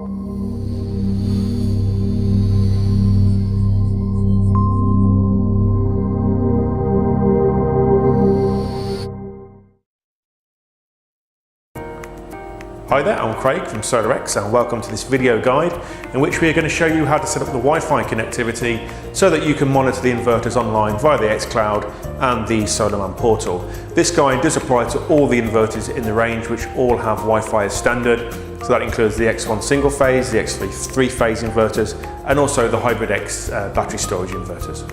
Hi there, I'm Craig from SolaX and welcome to this video guide in which we are going to show you how to set up the Wi-Fi connectivity so that you can monitor the inverters online via the xCloud and the Solarman portal. This guide does apply to all the inverters in the range which all have Wi-Fi as standard, so that includes the X1 single phase, the X3 three-phase inverters and also the Hybrid X battery storage inverters.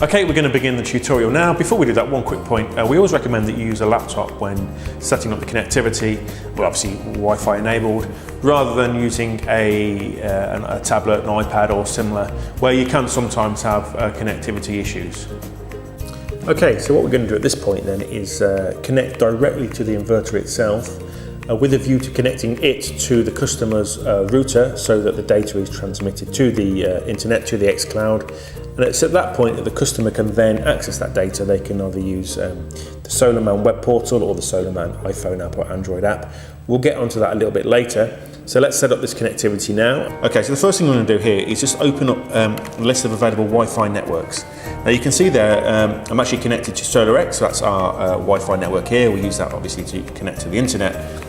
Okay, we're going to begin the tutorial now. Before we do that, one quick point. We always recommend that you use a laptop when setting up the connectivity, well obviously Wi-Fi enabled, rather than using a tablet, an iPad or similar, where you can sometimes have connectivity issues. Okay, so what we're going to do at this point then is connect directly to the inverter itself with a view to connecting it to the customer's router so that the data is transmitted to the internet, to the xCloud. And it's at that point that the customer can then access that data. They can either use the Solarman web portal or the Solarman iPhone app or Android app. We'll get onto that a little bit later. So let's set up this connectivity now. Okay, so the first thing I'm going to do here is just open up a list of available Wi-Fi networks. Now you can see there, I'm actually connected to SolaX, so that's our Wi-Fi network here. We use that obviously to connect to the internet.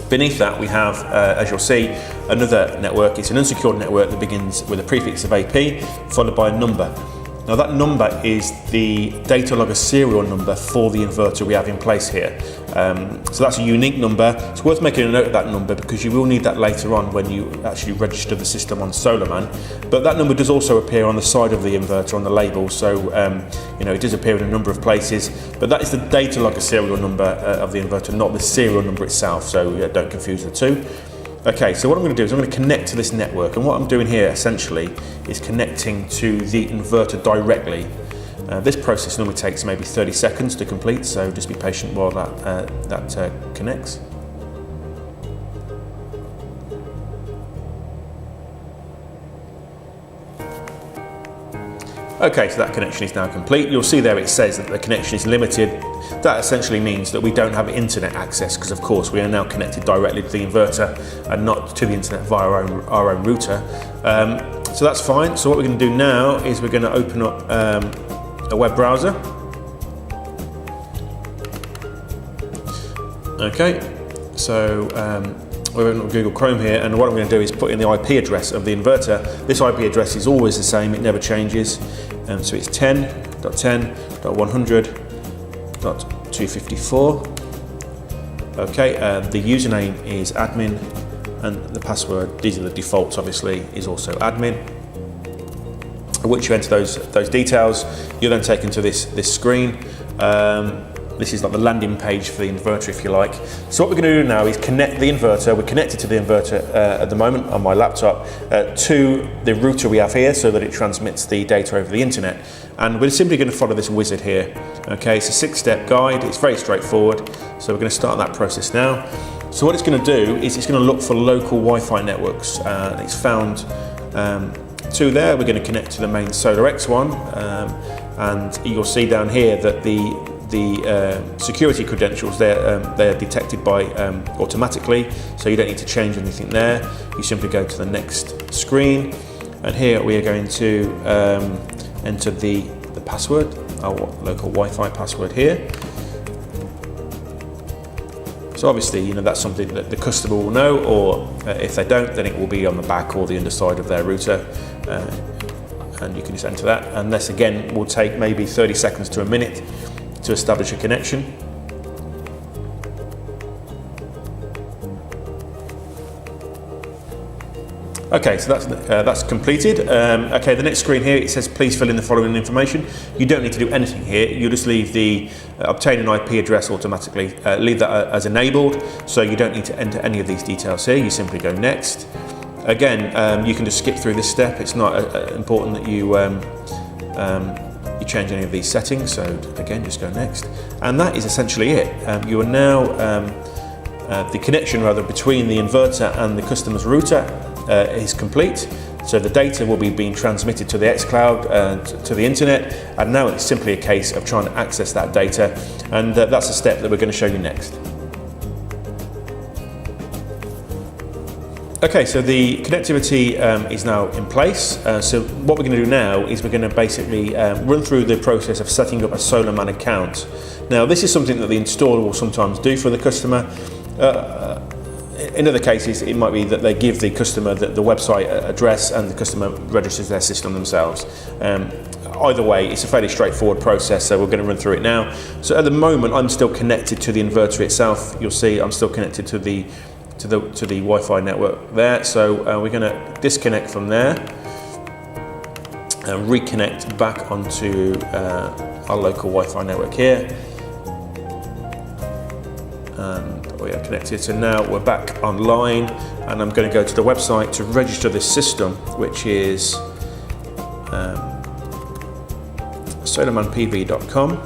Beneath that we have, as you'll see, another network. It's an unsecured network that begins with a prefix of AP followed by a number. Now that number is the data logger serial number for the inverter we have in place here. So that's a unique number. It's worth making a note of that number because you will need that later on when you actually register the system on Solarman. But that number does also appear on the side of the inverter on the label, so you know, it does appear in a number of places. But that is the data logger serial number of the inverter, not the serial number itself, so don't confuse the two. Okay, so what I'm going to do is I'm going to connect to this network, and what I'm doing here essentially is connecting to the inverter directly. This process normally takes maybe 30 seconds to complete, so just be patient while that connects. Okay, so that connection is now complete. You'll see there it says that the connection is limited. That essentially means that we don't have internet access because of course we are now connected directly to the inverter and not to the internet via our own router. So that's fine. So what we're going to do now is we're going to open up a web browser. Okay, so we're on Google Chrome here, and what I'm going to do is put in the IP address of the inverter. This IP address is always the same, it never changes. So it's 10.10.100.254. Okay, the username is admin, and the password, these are the defaults obviously, is also admin. Once you enter those details, you're then taken to this screen. This is like the landing page for the inverter, if you like. So what we're going to do now is connect the inverter. We're connected to the inverter at the moment on my laptop to the router we have here so that it transmits the data over the internet. And we're simply going to follow this wizard here. Okay, it's a 6-step guide. It's very straightforward. So we're going to start that process now. So what it's going to do is it's going to look for local Wi-Fi networks. It's found two there. We're going to connect to the main SolaX one, and you'll see down here that the security credentials they're detected by automatically, so you don't need to change anything there. You simply go to the next screen, and here we are going to enter the password, our local Wi-Fi password here. So obviously, you know, that's something that the customer will know, or if they don't, then it will be on the back or the underside of their router. And you can just enter that, and this again will take maybe 30 seconds to a minute to establish a connection. Okay, so that's completed. Okay, the next screen here, it says please fill in the following information. You don't need to do anything here. You just leave the obtain an IP address automatically, leave that as enabled, so you don't need to enter any of these details here. You simply go next. Again, you can just skip through this step. It's not important that you change any of these settings, so again just go next, and that is essentially it. You are now the connection rather between the inverter and the customer's router is complete, so the data will be being transmitted to the xCloud, to the internet, and now it's simply a case of trying to access that data, and that's a step that we're going to show you next. Okay, so the connectivity is now in place. So what we're going to do now is we're going to basically run through the process of setting up a Solarman account. Now, this is something that the installer will sometimes do for the customer. In other cases, it might be that they give the customer the website address and the customer registers their system themselves. Either way, it's a fairly straightforward process, so we're going to run through it now. So at the moment, I'm still connected to the inverter itself. You'll see I'm still connected to the Wi-Fi network there. So we're going to disconnect from there and reconnect back onto our local Wi-Fi network here. And we are connected. So now we're back online, and I'm going to go to the website to register this system, which is solarmanpv.com.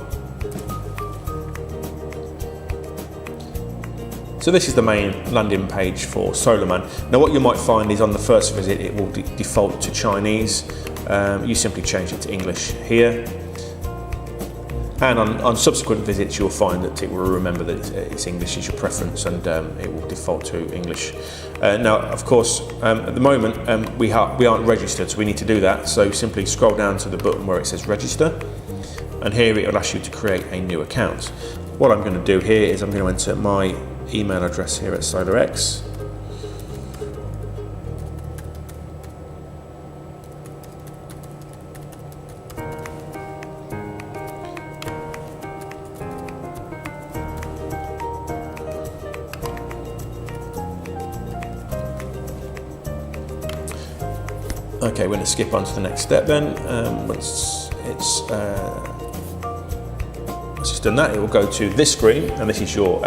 So this is the main landing page for Solarman. Now what you might find is on the first visit it will default to Chinese. You simply change it to English here. And on subsequent visits you'll find that it will remember that it's English is your preference, and it will default to English. Now of course at the moment we aren't registered, so we need to do that. So simply scroll down to the button where it says register, and here it will ask you to create a new account. What I'm going to do here is I'm going to enter my email address here at SolaX. Okay, we're going to skip on to the next step then. Once it's just done that, it will go to this screen, and this is your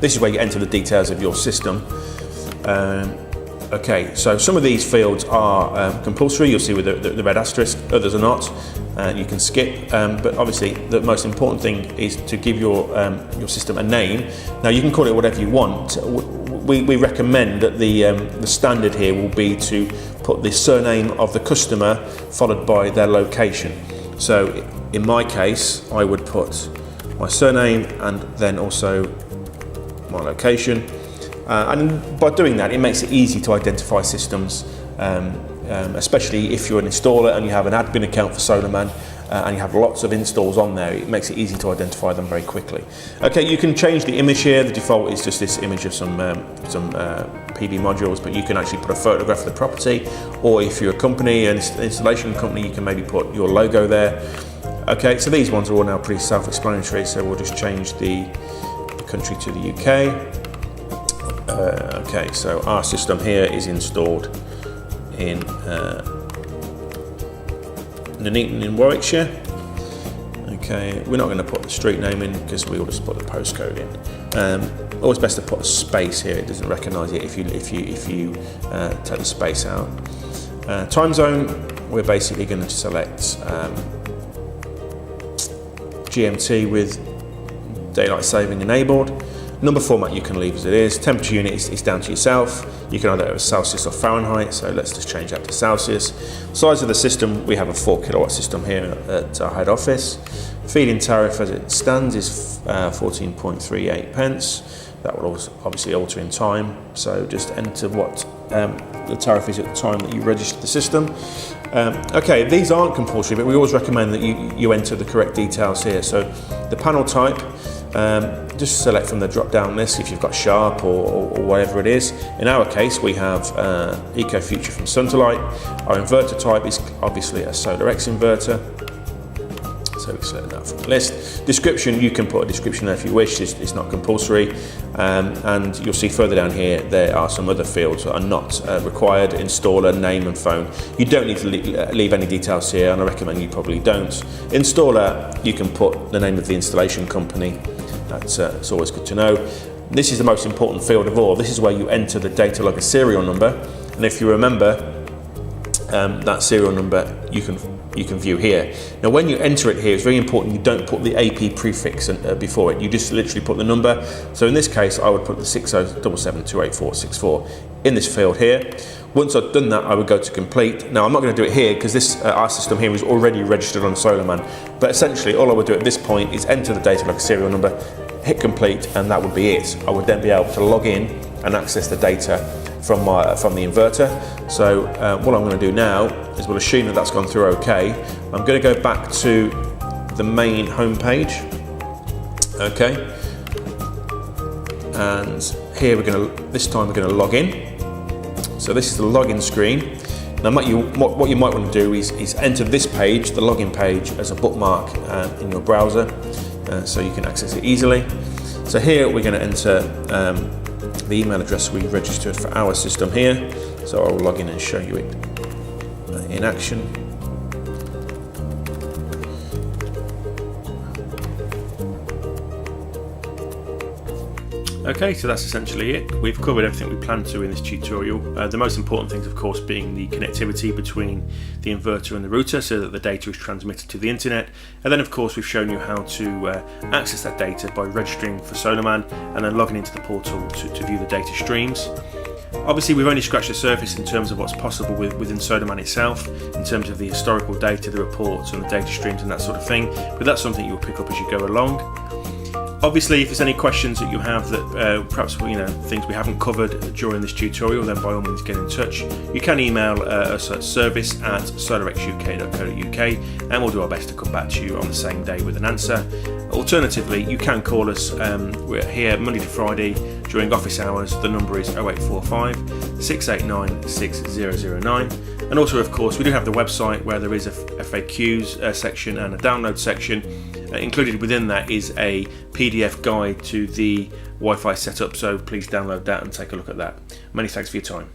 this is where you enter the details of your system. Okay, so some of these fields are compulsory. You'll see with the red asterisk. Others are not. You can skip, but obviously the most important thing is to give your system a name. Now you can call it whatever you want. We recommend that the standard here will be to put the surname of the customer followed by their location. So in my case, I would put my surname and then also my location. And by doing that, it makes it easy to identify systems, especially if you're an installer and you have an admin account for Solarman and you have lots of installs on there. It makes it easy to identify them very quickly. Okay, you can change the image here. The default is just this image of some PV modules, but you can actually put a photograph of the property, or if you're a company, an installation company, you can maybe put your logo there. Okay, so these ones are all now pretty self-explanatory, so we'll just change the country to the UK. Okay, so our system here is installed in Nuneaton in Warwickshire. Okay, we're not going to put the street name in because we'll just put the postcode in. Always best to put a space here. It doesn't recognise it if you take the space out. Time zone, we're basically going to select GMT with daylight saving enabled. Number format you can leave as it is. Temperature unit is down to yourself. You can either have Celsius or Fahrenheit, so let's just change that to Celsius. Size of the system, we have a 4 kilowatt system here at our head office. Feed-in tariff as it stands is 14.38 pence. That will obviously alter in time, so just enter what the tariff is at the time that you register the system. Okay, these aren't compulsory, but we always recommend that you enter the correct details here. So the panel type, just select from the drop-down list if you've got Sharp or whatever it is. In our case, we have Eco Future from Sundaya. Our inverter type is obviously a SolaX inverter. So we select that from the list. Description, you can put a description there if you wish. It's not compulsory. And you'll see further down here, there are some other fields that are not required. Installer, name and phone. You don't need to leave any details here, and I recommend you probably don't. Installer, you can put the name of the installation company. It's always good to know. This is the most important field of all. This is where you enter the data logger serial number. And if you remember, that serial number you can view here. Now when you enter it here, it's very important you don't put the AP prefix before it. You just literally put the number. So in this case, I would put the 6077284464 in this field here. Once I've done that, I would go to complete. Now I'm not going to do it here because this our system here is already registered on Solarman. But essentially all I would do at this point is enter the data logger serial number, hit complete, and that would be it. I would then be able to log in and access the data from the inverter. So what I'm going to do now is we'll assume that that's gone through okay. I'm going to go back to the main home page. Okay, and here this time we're going to log in. So this is the login screen. Now what you might want to do is enter this page, the login page, as a bookmark in your browser, so you can access it easily. So here we're going to enter the email address we registered for our system here. So I'll log in and show you it in action. Okay, so that's essentially it. We've covered everything we planned to in this tutorial. The most important things, of course, being the connectivity between the inverter and the router so that the data is transmitted to the internet. And then, of course, we've shown you how to access that data by registering for Solarman and then logging into the portal to view the data streams. Obviously, we've only scratched the surface in terms of what's possible within Solarman itself, in terms of the historical data, the reports and the data streams and that sort of thing, but that's something you'll pick up as you go along. Obviously, if there's any questions that you have that perhaps things we haven't covered during this tutorial, then by all means get in touch. You can email us at service@solarxuk.co.uk and we'll do our best to come back to you on the same day with an answer. Alternatively, you can call us. We're here Monday to Friday during office hours. The number is 0845 689 6009. And also, of course, we do have the website where there is a FAQs section and a download section. Included within that is a PDF guide to the Wi-Fi setup, so please download that and take a look at that. Many thanks for your time.